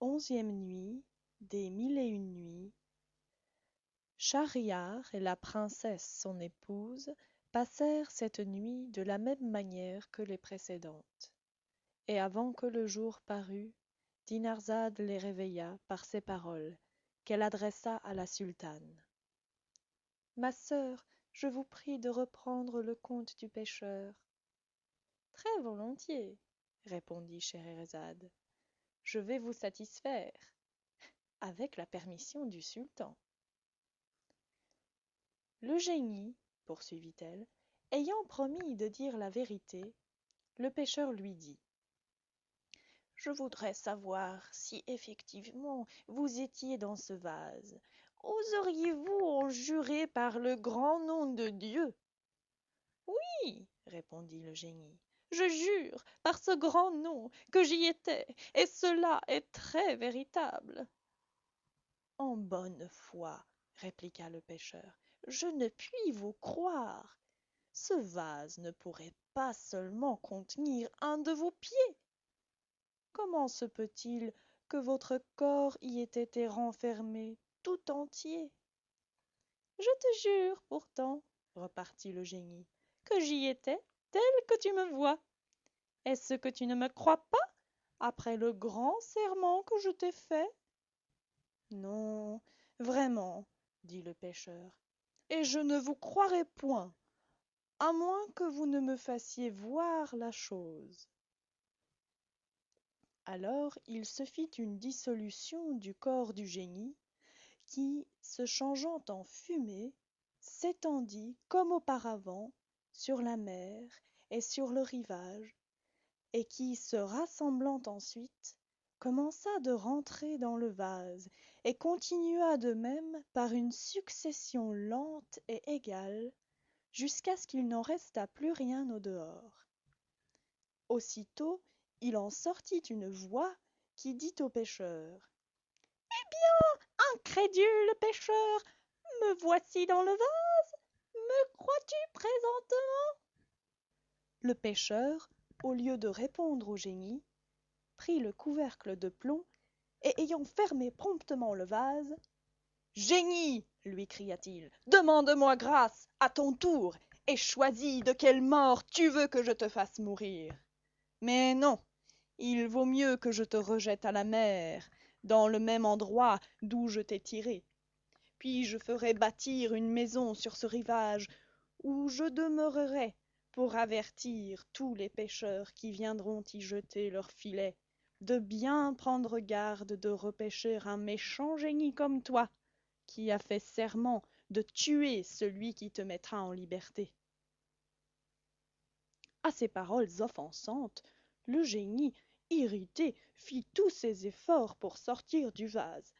11e nuit des Mille et une nuits. Schahriar et la princesse son épouse passèrent cette nuit de la même manière que les précédentes. Et avant que le jour parût, Dinarzade les réveilla par ces paroles, qu'elle adressa à la sultane. Ma sœur, je vous prie de reprendre le conte du pêcheur. Très volontiers, répondit Scheherazade. Je vais vous satisfaire, avec la permission du sultan. Le génie, poursuivit-elle, ayant promis de dire la vérité, le pêcheur lui dit: Je voudrais savoir si effectivement vous étiez dans ce vase. Oseriez-vous en jurer par le grand nom de Dieu? Oui, répondit le génie, je jure par ce grand nom que j'y étais, et cela est très véritable. En bonne foi, répliqua le pêcheur, je ne puis vous croire. Ce vase ne pourrait pas seulement contenir un de vos pieds. Comment se peut-il que votre corps y ait été renfermé tout entier? Je te jure pourtant, repartit le génie, que j'y étais tel que tu me vois. Est-ce que tu ne me crois pas, après le grand serment que je t'ai fait? Non, vraiment, dit le pêcheur, et je ne vous croirai point, à moins que vous ne me fassiez voir la chose. Alors il se fit une dissolution du corps du génie, qui, se changeant en fumée, s'étendit comme auparavant sur la mer et sur le rivage, et qui, se rassemblant ensuite, commença de rentrer dans le vase, et continua de même par une succession lente et égale, jusqu'à ce qu'il n'en restât plus rien au dehors. Aussitôt il en sortit une voix qui dit au pêcheur: Incrédule pêcheur, me voici dans le vase, me crois-tu présentement? Le pêcheur, au lieu de répondre au génie, prit le couvercle de plomb, et ayant fermé promptement le vase: Génie, lui cria-t-il, demande-moi grâce à ton tour, et choisis de quelle mort tu veux que je te fasse mourir. Mais non, il vaut mieux que je te rejette à la mer, dans le même endroit d'où je t'ai tiré. Puis je ferai bâtir une maison sur ce rivage, où je demeurerai pour avertir tous les pêcheurs qui viendront y jeter leurs filets, de bien prendre garde de repêcher un méchant génie comme toi, qui a fait serment de tuer celui qui te mettra en liberté. À ces paroles offensantes, le génie, irrité, fit tous ses efforts pour sortir du vase.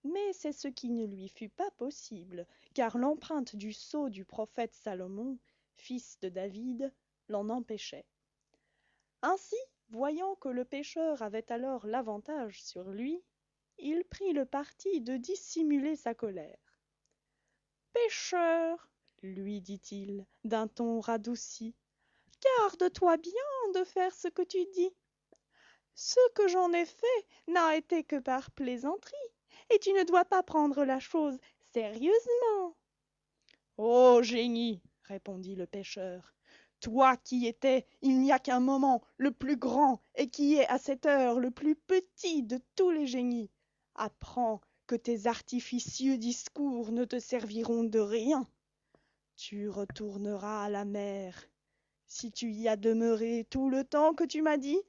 Mais c'est ce qui ne lui fut pas possible, car l'empreinte du sceau du prophète Salomon, fils de David, l'en empêchait. Ainsi, voyant que le pêcheur avait alors l'avantage sur lui, il prit le parti de dissimuler sa colère. Pêcheur, lui dit-il, d'un ton radouci, garde-toi bien de faire ce que tu dis. Ce que j'en ai fait n'a été que par plaisanterie, et tu ne dois pas prendre la chose sérieusement. Ô génie, répondit le pêcheur, toi qui étais, il n'y a qu'un moment, le plus grand, et qui est à cette heure le plus petit de tous les génies, apprends que tes artificieux discours ne te serviront de rien. Tu retourneras à la mer. Si tu y as demeuré tout le temps que tu m'as dit,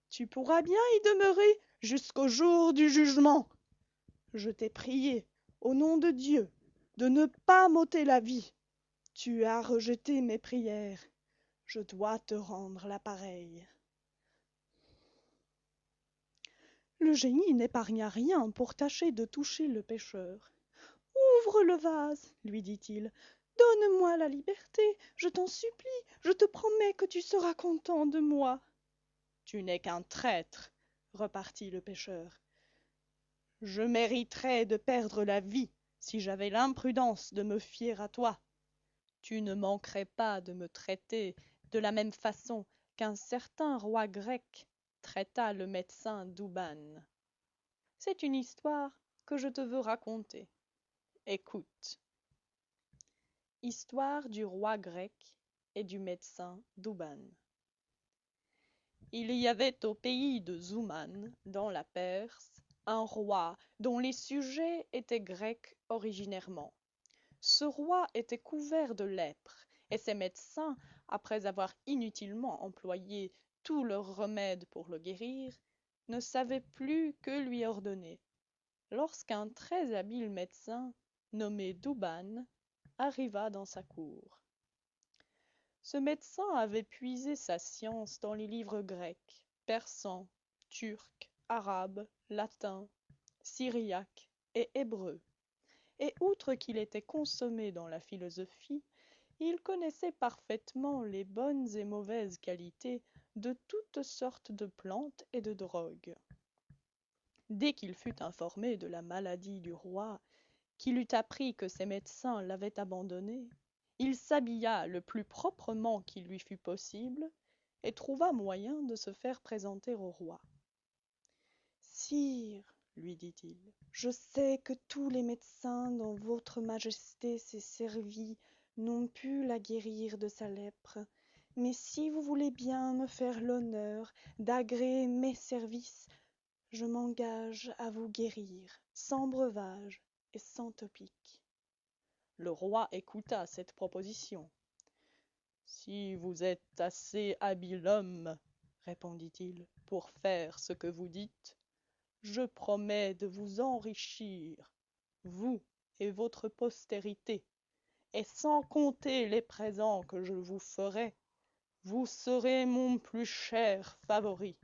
tu pourras bien y demeurer jusqu'au jour du jugement. Je t'ai prié, au nom de Dieu, de ne pas m'ôter la vie. Tu as rejeté mes prières. Je dois te rendre la pareille. Le génie n'épargna rien pour tâcher de toucher le pêcheur. Ouvre le vase, lui dit-il. Donne-moi la liberté, je t'en supplie, je te promets que tu seras content de moi. Tu n'es qu'un traître, repartit le pêcheur. Je mériterais de perdre la vie si j'avais l'imprudence de me fier à toi. Tu ne manquerais pas de me traiter de la même façon qu'un certain roi grec traita le médecin Douban. C'est une histoire que je te veux raconter. Écoute. Histoire du roi grec et du médecin Douban. Il y avait au pays de Zouman, dans la Perse, un roi dont les sujets étaient grecs originairement. Ce roi était couvert de lèpre, et ses médecins, après avoir inutilement employé tous leurs remèdes pour le guérir, ne savaient plus que lui ordonner, lorsqu'un très habile médecin, nommé Douban, arriva dans sa cour. Ce médecin avait puisé sa science dans les livres grecs, persans, turcs, arabes, latins, syriaques et hébreux, et outre qu'il était consommé dans la philosophie, il connaissait parfaitement les bonnes et mauvaises qualités de toutes sortes de plantes et de drogues. Dès qu'il fut informé de la maladie du roi, qu'il eut appris que ses médecins l'avaient abandonné, il s'habilla le plus proprement qu'il lui fut possible et trouva moyen de se faire présenter au roi. Sire, lui dit-il, je sais que tous les médecins dont votre majesté s'est servie n'ont pu la guérir de sa lèpre, mais si vous voulez bien me faire l'honneur d'agréer mes services, je m'engage à vous guérir, sans breuvage et sans topique. Le roi écouta cette proposition. Si vous êtes assez habile homme, répondit-il, pour faire ce que vous dites, je promets de vous enrichir, vous et votre postérité, et sans compter les présents que je vous ferai, vous serez mon plus cher favori.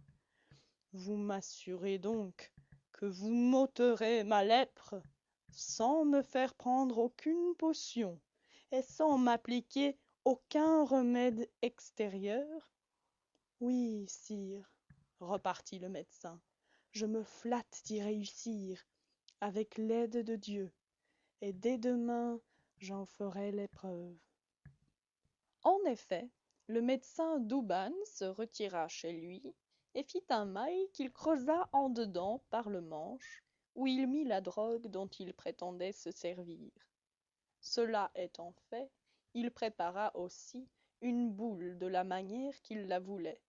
Vous m'assurez donc que vous m'ôterez ma lèpre sans me faire prendre aucune potion et sans m'appliquer aucun remède extérieur? Oui, sire, repartit le médecin, je me flatte d'y réussir, avec l'aide de Dieu, et dès demain j'en ferai l'épreuve. En effet, le médecin Douban se retira chez lui et fit un mail qu'il creusa en dedans par le manche, où il mit la drogue dont il prétendait se servir. Cela étant fait, il prépara aussi une boule de la manière qu'il la voulait,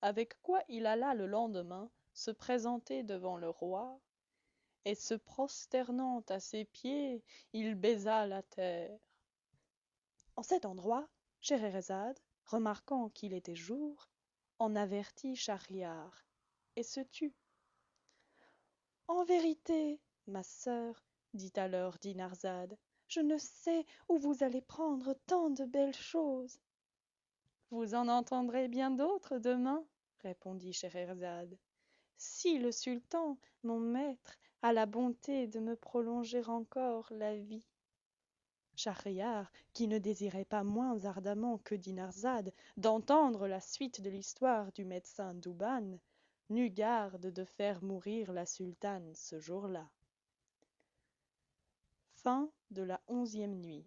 avec quoi il alla le lendemain se présenter devant le roi, et se prosternant à ses pieds, il baisa la terre. En cet endroit, Scheherazade, remarquant qu'il était jour, en avertit Schahriar, et se tut. En vérité, ma sœur, dit alors Dinarzade, je ne sais où vous allez prendre tant de belles choses. Vous en entendrez bien d'autres demain, répondit Scheherazade. Si le sultan, mon maître, a la bonté de me prolonger encore la vie. Schahriar, qui ne désirait pas moins ardemment que Dinarzade d'entendre la suite de l'histoire du médecin Douban, n'eut garde de faire mourir la sultane ce jour-là. Fin de la 11e nuit.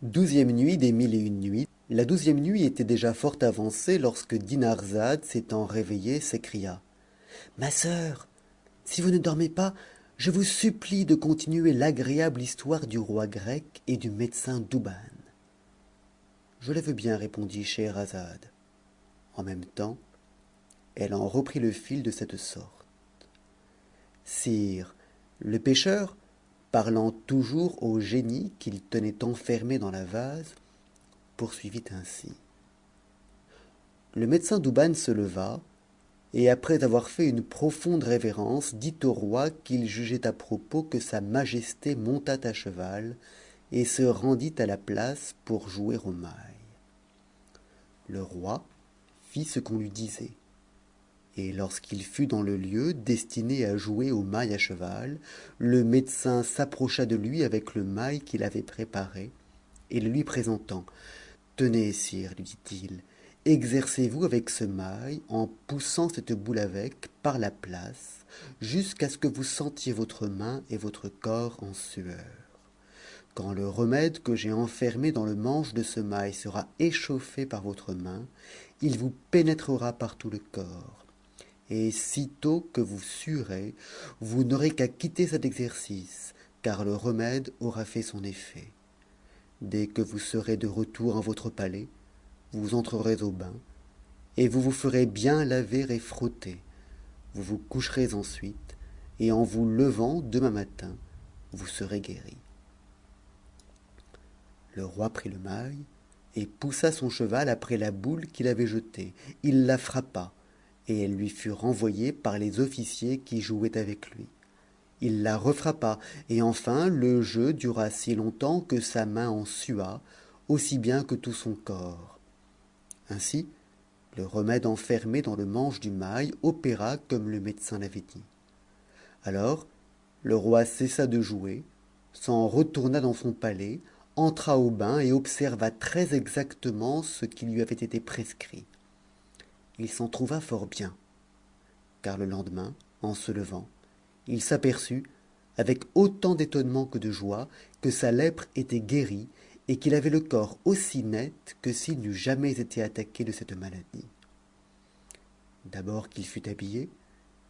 12e nuit des mille et une nuits. La 12e nuit était déjà fort avancée lorsque Dinarzade, s'étant réveillée, s'écria Ma sœur, si vous ne dormez pas, je vous supplie de continuer l'agréable histoire du roi grec et du médecin Douban. Je le veux bien, répondit Scheherazade. En même temps, elle en reprit le fil de cette sorte. Sire, le pêcheur, parlant toujours au génie qu'il tenait enfermé dans la vase, poursuivit ainsi. Le médecin Douban se leva, et après avoir fait une profonde révérence, dit au roi qu'il jugeait à propos que sa majesté montât à cheval et se rendit à la place pour jouer au mail. Le roi fit ce qu'on lui disait, et lorsqu'il fut dans le lieu destiné à jouer au mail à cheval, le médecin s'approcha de lui avec le mail qu'il avait préparé, et le lui présentant. Tenez, sire, lui dit-il, exercez-vous avec ce mail en poussant cette boule avec par la place, jusqu'à ce que vous sentiez votre main et votre corps en sueur. Quand le remède que j'ai enfermé dans le manche de ce mail sera échauffé par votre main, il vous pénétrera par tout le corps, et sitôt que vous suerez, vous n'aurez qu'à quitter cet exercice, car le remède aura fait son effet. Dès que vous serez de retour en votre palais, vous entrerez au bain, et vous vous ferez bien laver et frotter. Vous vous coucherez ensuite, et en vous levant demain matin, vous serez guéri. Le roi prit le mail et poussa son cheval après la boule qu'il avait jetée. Il la frappa, et elle lui fut renvoyée par les officiers qui jouaient avec lui. Il la refrappa, et enfin le jeu dura si longtemps que sa main en sua, aussi bien que tout son corps. Ainsi, le remède enfermé dans le manche du mail opéra comme le médecin l'avait dit. Alors, le roi cessa de jouer, s'en retourna dans son palais, entra au bain et observa très exactement ce qui lui avait été prescrit. Il s'en trouva fort bien, car le lendemain, en se levant, il s'aperçut, avec autant d'étonnement que de joie, que sa lèpre était guérie et qu'il avait le corps aussi net que s'il n'eût jamais été attaqué de cette maladie. D'abord qu'il fut habillé,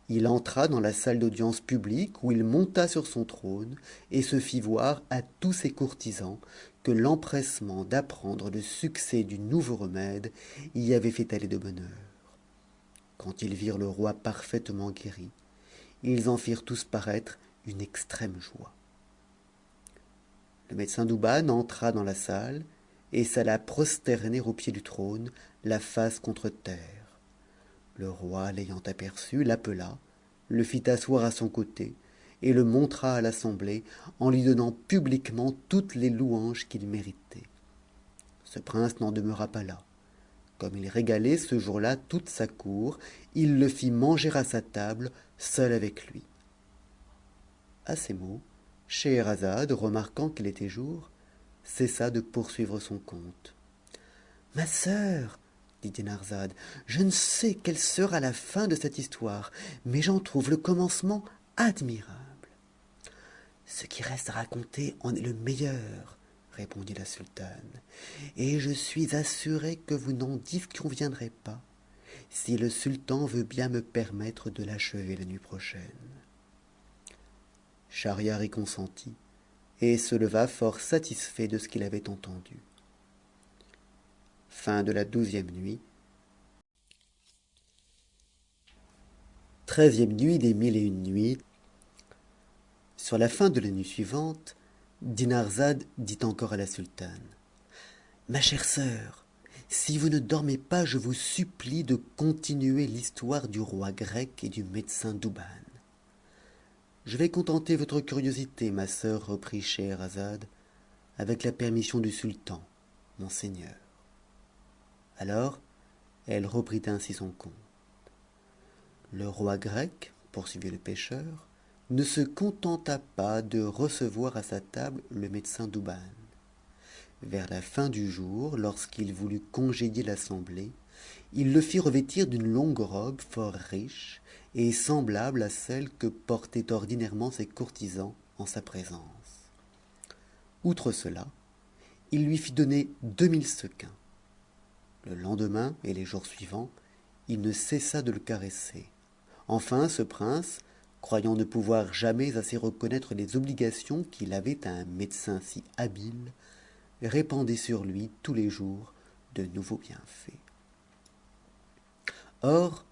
il entra dans la salle d'audience publique où il monta sur son trône et se fit voir à tous ses courtisans que l'empressement d'apprendre le succès du nouveau remède y avait fait aller de bonne heure. Quand ils virent le roi parfaitement guéri, ils en firent tous paraître une extrême joie. Le médecin Douban entra dans la salle et s'alla prosterner au pied du trône, la face contre terre. Le roi, l'ayant aperçu, l'appela, le fit asseoir à son côté et le montra à l'assemblée en lui donnant publiquement toutes les louanges qu'il méritait. Ce prince n'en demeura pas là. Comme il régalait ce jour-là toute sa cour, il le fit manger à sa table, seul avec lui. À ces mots, Scheherazade, remarquant qu'il était jour, cessa de poursuivre son conte. Ma sœur, dit Dinarzade, je ne sais quelle sera la fin de cette histoire, mais j'en trouve le commencement admirable. Ce qui reste à raconter en est le meilleur, répondit la sultane, et je suis assurée que vous n'en disconviendrez pas, si le sultan veut bien me permettre de l'achever la nuit prochaine. Schahriar y consentit, et se leva fort satisfait de ce qu'il avait entendu. Fin de la 12e nuit. 13e nuit des 1001 nuits. Sur la fin de la nuit suivante, Dinarzade dit encore à la sultane: Ma chère sœur, si vous ne dormez pas, je vous supplie de continuer l'histoire du roi grec et du médecin Douban. Je vais contenter votre curiosité, ma sœur, reprit Scheherazade, avec la permission du sultan, mon seigneur. Alors, elle reprit ainsi son conte. Le roi grec, poursuivit le pêcheur, ne se contenta pas de recevoir à sa table le médecin Douban. Vers la fin du jour, lorsqu'il voulut congédier l'assemblée, il le fit revêtir d'une longue robe fort riche et semblable à celle que portaient ordinairement ses courtisans en sa présence. Outre cela, il lui fit donner 2000 sequins. Le lendemain et les jours suivants, il ne cessa de le caresser. Enfin, ce prince, croyant ne pouvoir jamais assez reconnaître les obligations qu'il avait à un médecin si habile, répandait sur lui tous les jours de nouveaux bienfaits. Or,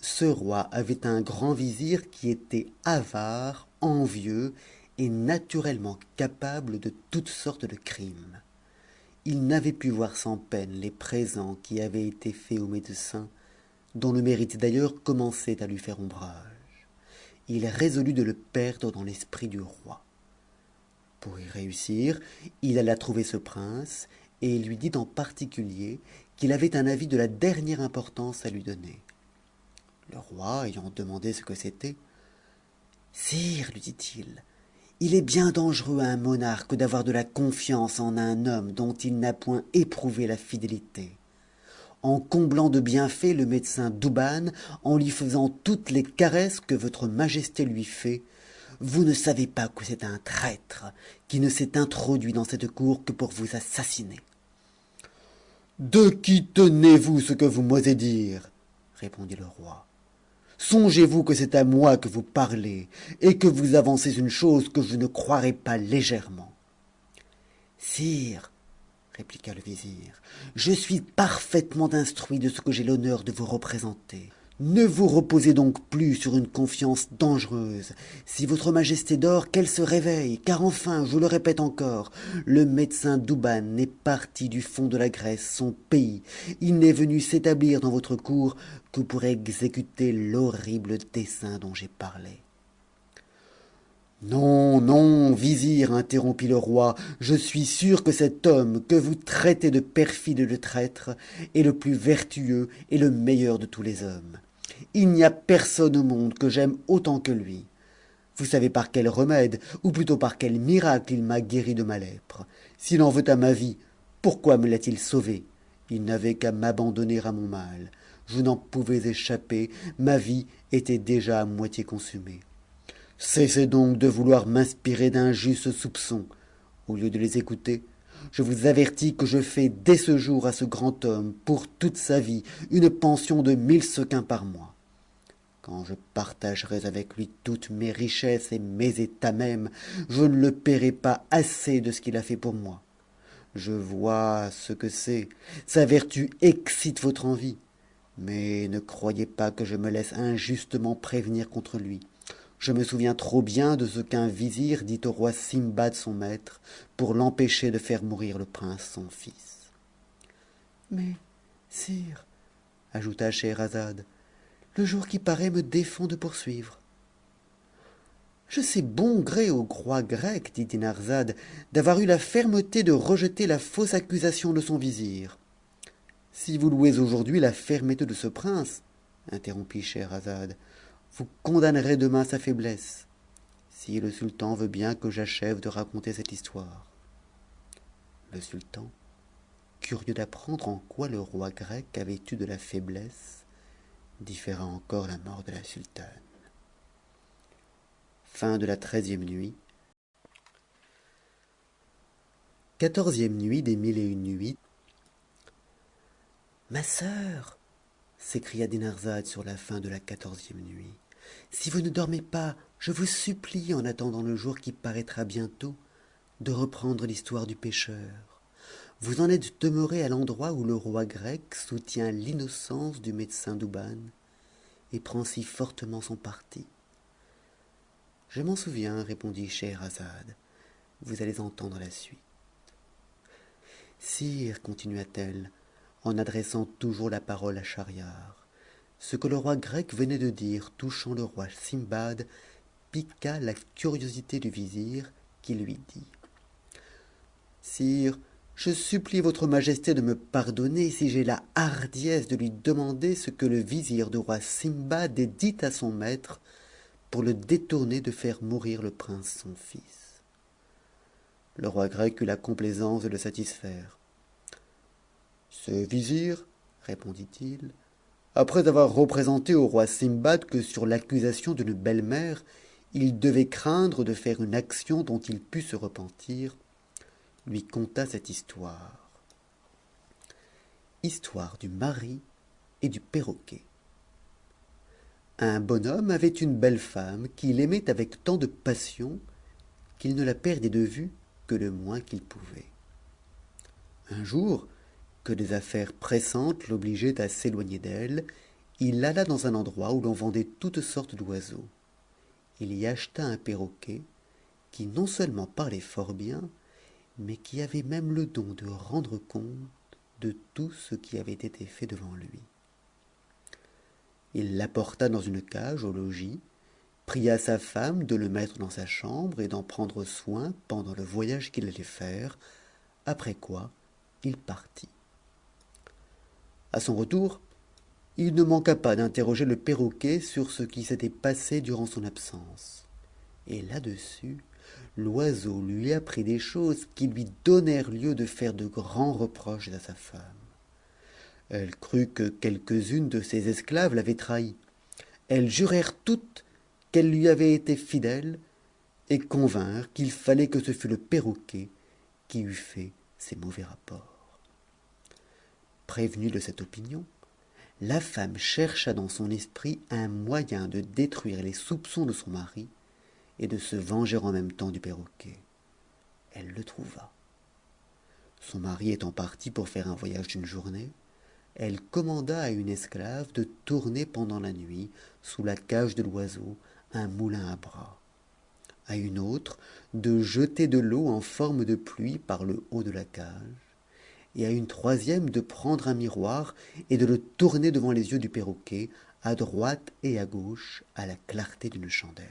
ce roi avait un grand vizir qui était avare, envieux et naturellement capable de toutes sortes de crimes. Il n'avait pu voir sans peine les présents qui avaient été faits au médecin, dont le mérite d'ailleurs commençait à lui faire ombrage. Il résolut de le perdre dans l'esprit du roi. Pour y réussir, il alla trouver ce prince et lui dit en particulier qu'il avait un avis de la dernière importance à lui donner. Le roi, ayant demandé ce que c'était: Sire, lui dit-il, il est bien dangereux à un monarque d'avoir de la confiance en un homme dont il n'a point éprouvé la fidélité. En comblant de bienfaits le médecin Douban, en lui faisant toutes les caresses que votre majesté lui fait, vous ne savez pas que c'est un traître qui ne s'est introduit dans cette cour que pour vous assassiner. De qui tenez-vous ce que vous m'osez dire? Répondit le roi. Songez-vous que c'est à moi que vous parlez, et que vous avancez une chose que je ne croirai pas légèrement. Sire, répliqua le vizir, je suis parfaitement instruit de ce que j'ai l'honneur de vous représenter. Ne vous reposez donc plus sur une confiance dangereuse. Si votre majesté dort, qu'elle se réveille, car enfin, je le répète encore, le médecin Douban est parti du fond de la Grèce, son pays. Il n'est venu s'établir dans votre cour que pour exécuter l'horrible dessein dont j'ai parlé. Non, non, vizir, interrompit le roi, je suis sûr que cet homme que vous traitez de perfide et de traître est le plus vertueux et le meilleur de tous les hommes. Il n'y a personne au monde que j'aime autant que lui. Vous savez par quel remède, ou plutôt par quel miracle il m'a guéri de ma lèpre. S'il en veut à ma vie, pourquoi me l'a-t-il sauvé? Il n'avait qu'à m'abandonner à mon mal. Je n'en pouvais échapper, ma vie était déjà à moitié consumée. Cessez donc de vouloir m'inspirer d'injustes soupçons. Au lieu de les écouter, je vous avertis que je fais dès ce jour à ce grand homme, pour toute sa vie, une pension de 1000 sequins par mois. Quand je partagerai avec lui toutes mes richesses et mes états même, je ne le paierai pas assez de ce qu'il a fait pour moi. Je vois ce que c'est. Sa vertu excite votre envie. Mais ne croyez pas que je me laisse injustement prévenir contre lui. Je me souviens trop bien de ce qu'un vizir dit au roi Simbad son maître pour l'empêcher de faire mourir le prince son fils. Mais, sire, ajouta Scheherazade, le jour qui paraît me défend de poursuivre. Je sais bon gré au roi grec, dit Dinarzade, d'avoir eu la fermeté de rejeter la fausse accusation de son vizir. Si vous louez aujourd'hui la fermeté de ce prince, interrompit Scheherazade, vous condamnerez demain sa faiblesse, si le sultan veut bien que j'achève de raconter cette histoire. Le sultan, curieux d'apprendre en quoi le roi grec avait eu de la faiblesse, différa encore la mort de la sultane. Fin de la 13e nuit. 14e nuit des 1001 nuits. Ma sœur, s'écria Dinarzade sur la fin de la 14e nuit, si vous ne dormez pas, je vous supplie, en attendant le jour qui paraîtra bientôt, de reprendre l'histoire du pêcheur. Vous en êtes demeurée à l'endroit où le roi grec soutient l'innocence du médecin Douban et prend si fortement son parti. Je m'en souviens, répondit Scheherazade. Vous allez entendre la suite. Sire, continua-t-elle, en adressant toujours la parole à Schahriar, ce que le roi grec venait de dire touchant le roi Simbad piqua la curiosité du vizir, qui lui dit: Sire, je supplie votre majesté de me pardonner si j'ai la hardiesse de lui demander ce que le vizir du roi Simbad ait dit à son maître pour le détourner de faire mourir le prince son fils. Le roi grec eut la complaisance de le satisfaire. Ce vizir, répondit-il, après avoir représenté au roi Simbad que sur l'accusation d'une belle-mère, il devait craindre de faire une action dont il pût se repentir, lui conta cette histoire. Histoire du mari et du perroquet. Un bonhomme avait une belle femme qu'il aimait avec tant de passion qu'il ne la perdait de vue que le moins qu'il pouvait. Un jour, que des affaires pressantes l'obligeaient à s'éloigner d'elle, il alla dans un endroit où l'on vendait toutes sortes d'oiseaux. Il y acheta un perroquet qui non seulement parlait fort bien, mais qui avait même le don de rendre compte de tout ce qui avait été fait devant lui. Il l'apporta dans une cage au logis, pria sa femme de le mettre dans sa chambre et d'en prendre soin pendant le voyage qu'il allait faire, après quoi il partit. À son retour, il ne manqua pas d'interroger le perroquet sur ce qui s'était passé durant son absence. Et là-dessus, l'oiseau lui apprit des choses qui lui donnèrent lieu de faire de grands reproches à sa femme. Elle crut que quelques-unes de ses esclaves l'avaient trahi. Elles jurèrent toutes qu'elle lui avait été fidèle et convinrent qu'il fallait que ce fût le perroquet qui eût fait ces mauvais rapports. Prévenue de cette opinion, la femme chercha dans son esprit un moyen de détruire les soupçons de son mari et de se venger en même temps du perroquet. Elle le trouva. Son mari étant parti pour faire un voyage d'une journée, elle commanda à une esclave de tourner pendant la nuit, sous la cage de l'oiseau, un moulin à bras, à une autre de jeter de l'eau en forme de pluie par le haut de la cage, et à une troisième de prendre un miroir et de le tourner devant les yeux du perroquet, à droite et à gauche, à la clarté d'une chandelle.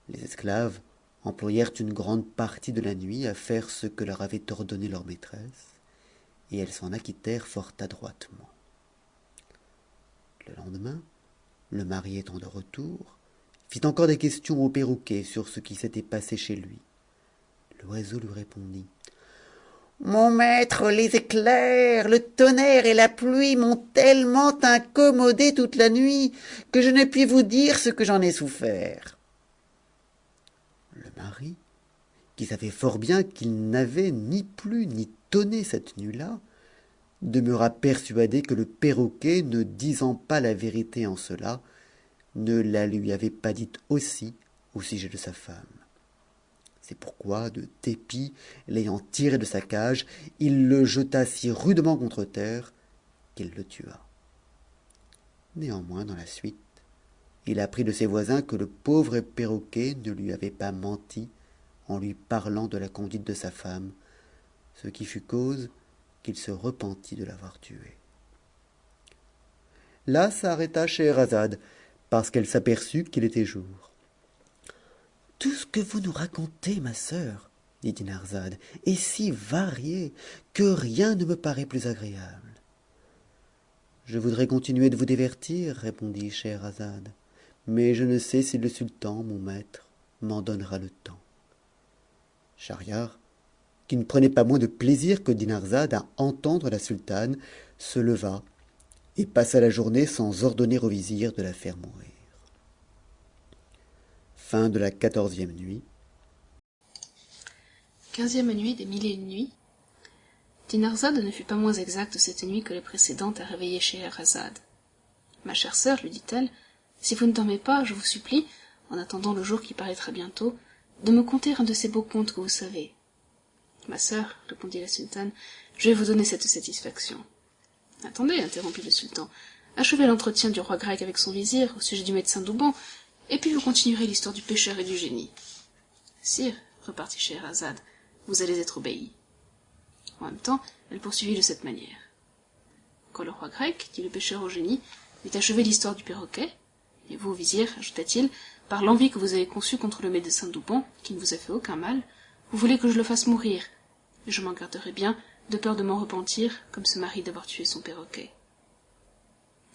Les esclaves employèrent une grande partie de la nuit à faire ce que leur avait ordonné leur maîtresse, et elles s'en acquittèrent fort adroitement. Le lendemain, le mari étant de retour, fit encore des questions au perroquet sur ce qui s'était passé chez lui. L'oiseau lui répondit: mon maître, les éclairs, le tonnerre et la pluie m'ont tellement incommodé toute la nuit que je ne puis vous dire ce que j'en ai souffert. Le mari, qui savait fort bien qu'il n'avait ni plu ni tonné cette nuit-là, demeura persuadé que le perroquet, ne disant pas la vérité en cela, ne la lui avait pas dite aussi au sujet de sa femme. C'est pourquoi, de dépit, l'ayant tiré de sa cage, il le jeta si rudement contre terre qu'il le tua. Néanmoins, dans la suite, il apprit de ses voisins que le pauvre perroquet ne lui avait pas menti en lui parlant de la conduite de sa femme, ce qui fut cause qu'il se repentit de l'avoir tué. Là s'arrêta Scheherazade, parce qu'elle s'aperçut qu'il était jour. Tout ce que vous nous racontez, ma sœur, dit Dinarzade, est si varié que rien ne me paraît plus agréable. Je voudrais continuer de vous divertir, répondit Scheherazade, mais je ne sais si le sultan, mon maître, m'en donnera le temps. Schahriar, qui ne prenait pas moins de plaisir que Dinarzade à entendre la sultane, se leva et passa la journée sans ordonner au vizir de la faire mourir. Fin de la 14e nuit. 15e nuit des mille et une nuits. Dinarzade ne fut pas moins exacte cette nuit que les précédentes à réveiller Scheherazade. Ma chère sœur, lui dit-elle, si vous ne dormez pas, je vous supplie, en attendant le jour qui paraîtra bientôt, de me conter un de ces beaux contes que vous savez. Ma sœur, répondit la sultane, je vais vous donner cette satisfaction. Attendez, interrompit le sultan, achevez l'entretien du roi grec avec son vizir au sujet du médecin Douban, et puis vous continuerez l'histoire du pêcheur et du génie. Sire, repartit Scheherazade, vous allez être obéi. En même temps, elle poursuivit de cette manière. Quand le roi grec, dit le pêcheur au génie, eut achevé l'histoire du perroquet, et vous, vizir, ajouta-t-il, par l'envie que vous avez conçue contre le médecin Douban, qui ne vous a fait aucun mal, vous voulez que je le fasse mourir, et je m'en garderai bien, de peur de m'en repentir, comme ce mari d'avoir tué son perroquet.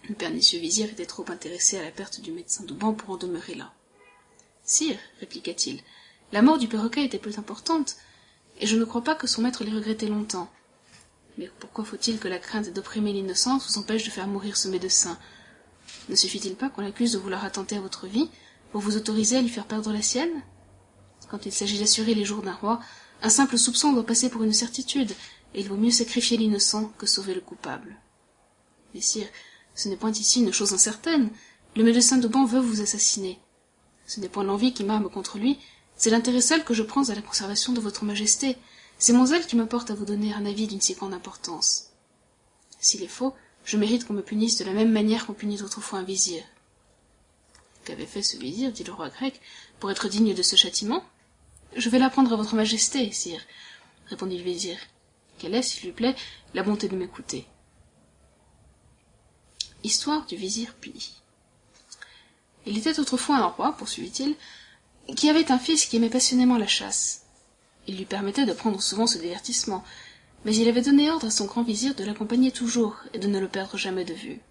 Le pernicieux vizir était trop intéressé à la perte du médecin Douban pour en demeurer là. Sire, répliqua-t-il, la mort du perroquet était plus importante, et je ne crois pas que son maître l'ait regretté longtemps. Mais pourquoi faut-il que la crainte d'opprimer l'innocence vous empêche de faire mourir ce médecin? Ne suffit-il pas qu'on l'accuse de vouloir attenter à votre vie, pour vous autoriser à lui faire perdre la sienne? Quand il s'agit d'assurer les jours d'un roi, un simple soupçon doit passer pour une certitude, et il vaut mieux sacrifier l'innocent que sauver le coupable. Mais sire, ce n'est point ici une chose incertaine. Le médecin Douban veut vous assassiner. Ce n'est point l'envie qui m'arme contre lui, c'est l'intérêt seul que je prends à la conservation de votre majesté. C'est mon zèle qui m'apporte à vous donner un avis d'une si grande importance. S'il est faux, je mérite qu'on me punisse de la même manière qu'on punit autrefois un vizir. Qu'avait fait ce vizir, dit le roi grec, pour être digne de ce châtiment? Je vais l'apprendre à votre majesté, sire, répondit le vizir. Quelle est, s'il lui plaît, la bonté de m'écouter? Histoire du vizir puni. Il était autrefois un roi, poursuivit-il, qui avait un fils qui aimait passionnément la chasse. Il lui permettait de prendre souvent ce divertissement, mais il avait donné ordre à son grand vizir de l'accompagner toujours et de ne le perdre jamais de vue.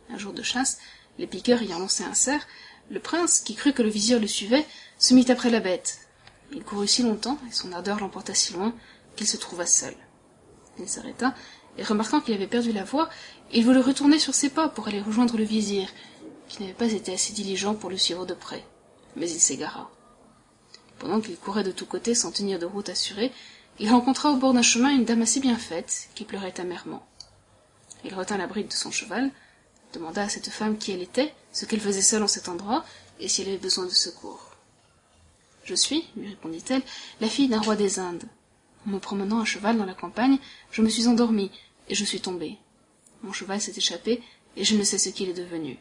Un jour de chasse, les piqueurs ayant lancé un cerf, le prince, qui crut que le vizir le suivait, se mit après la bête. Il courut si longtemps, et son ardeur l'emporta si loin, qu'il se trouva seul. Il s'arrêta, et remarquant qu'il avait perdu la voie, il voulut retourner sur ses pas pour aller rejoindre le vizir, qui n'avait pas été assez diligent pour le suivre de près. Mais il s'égara. Pendant qu'il courait de tous côtés sans tenir de route assurée, il rencontra au bord d'un chemin une dame assez bien faite, qui pleurait amèrement. Il retint la bride de son cheval, demanda à cette femme qui elle était, ce qu'elle faisait seule en cet endroit, et si elle avait besoin de secours. « Je suis, lui répondit-elle, la fille d'un roi des Indes. En me promenant à cheval dans la campagne, je me suis endormie, et je suis tombée. Mon cheval s'est échappé, et je ne sais ce qu'il est devenu. »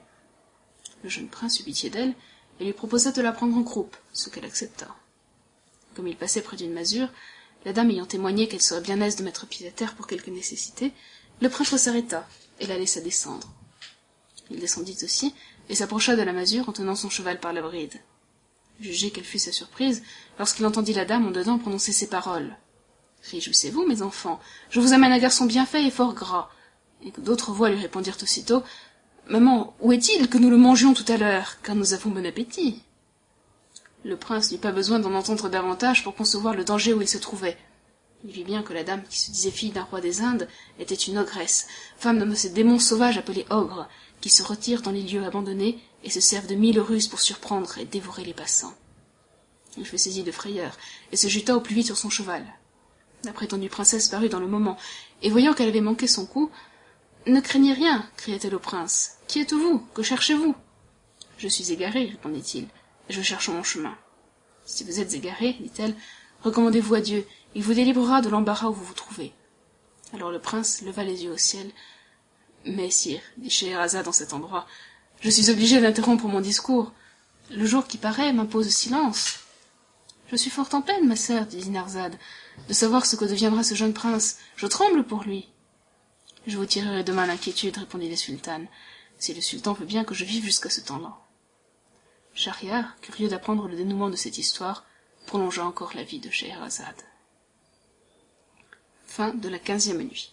Le jeune prince eut pitié d'elle, et lui proposa de la prendre en croupe, ce qu'elle accepta. Comme il passait près d'une masure, la dame ayant témoigné qu'elle serait bien aise de mettre pied à terre pour quelque nécessité, le prince s'arrêta, et la laissa descendre. Il descendit aussi, et s'approcha de la masure en tenant son cheval par la bride. Jugez quelle fut sa surprise, lorsqu'il entendit la dame en dedans prononcer ces paroles. « Réjouissez-vous, mes enfants, je vous amène un garçon bien fait et fort gras. » Et que d'autres voix lui répondirent aussitôt, « Maman, où est-il que nous le mangions tout à l'heure, car nous avons bon appétit ?» Le prince n'eut pas besoin d'en entendre davantage pour concevoir le danger où il se trouvait. Il vit bien que la dame qui se disait fille d'un roi des Indes était une ogresse, femme de ces démons sauvages appelés ogres, qui se retirent dans les lieux abandonnés et se servent de 1000 ruses pour surprendre et dévorer les passants. Il fut saisi de frayeur et se jeta au plus vite sur son cheval. La prétendue princesse parut dans le moment, et voyant qu'elle avait manqué son coup, « Ne craignez rien, cria-t-elle au prince. Qui êtes-vous? Que cherchez-vous? » Je suis égaré, répondit-il, et je cherche mon chemin. Si vous êtes égaré, dit-elle, recommandez-vous à Dieu, il vous délivrera de l'embarras où vous vous trouvez. Alors le prince leva les yeux au ciel. Mais, sire, dit Scheherazade en cet endroit, je suis obligé d'interrompre mon discours. Le jour qui paraît m'impose silence. Je suis fort en peine, ma sœur, dit Dinarzade, de savoir ce que deviendra ce jeune prince. Je tremble pour lui. Je vous tirerai demain l'inquiétude, répondit la sultane, si le sultan veut bien que je vive jusqu'à ce temps-là. Schahriar, curieux d'apprendre le dénouement de cette histoire, prolongea encore la vie de Scheherazade. Fin de la 15e nuit.